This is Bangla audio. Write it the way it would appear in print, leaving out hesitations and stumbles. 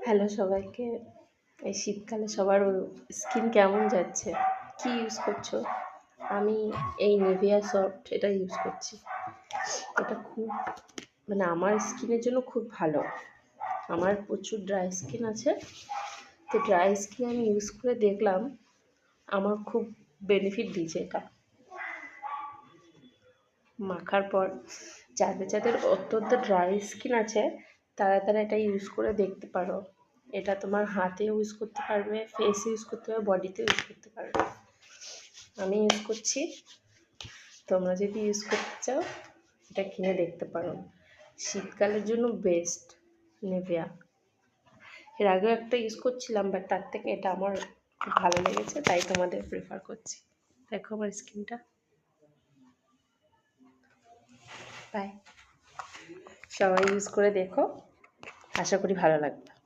হ্যালো সবাইকে। এই শীতকালে সবার স্কিন কেমন যাচ্ছে? কি ইউজ করছো? আমি এই নিভিয়া সফট এটা ইউজ করছি। এটা খুব আমার স্কিনের জন্য খুব ভালো। আমার প্রচুর ড্রাই স্কিন আছে। তো ড্রাই স্কিন আমি ইউজ করে দেখলাম আমার খুব বেনিফিট দিয়েছে এটা। মাখার পর যাদের অত্যন্ত ড্রাই স্কিন আছে তারা এটা ইউজ করে দেখতে পারো। এটা তোমার হাতে ইউজ করতে পারবে, ফেস ইউজ করতে পারবে, বডিতে ইউজ করতে পারবে। আমি ইউজ করছি, তোমরা যদি ইউজ করতে চাও এটা কিনে দেখতে পারো। শীতকালের জন্য বেস্ট নিভিয়া। এর আগেও একটা ইউজ করছিলাম, বাট তার থেকে এটা আমার খুব ভালো লেগেছে, তাই তোমাদের প্রেফার করছি। দেখো আমার স্কিনটা। বাই। সবাই ইউজ করে দেখো, আশা করি ভালো লাগবে।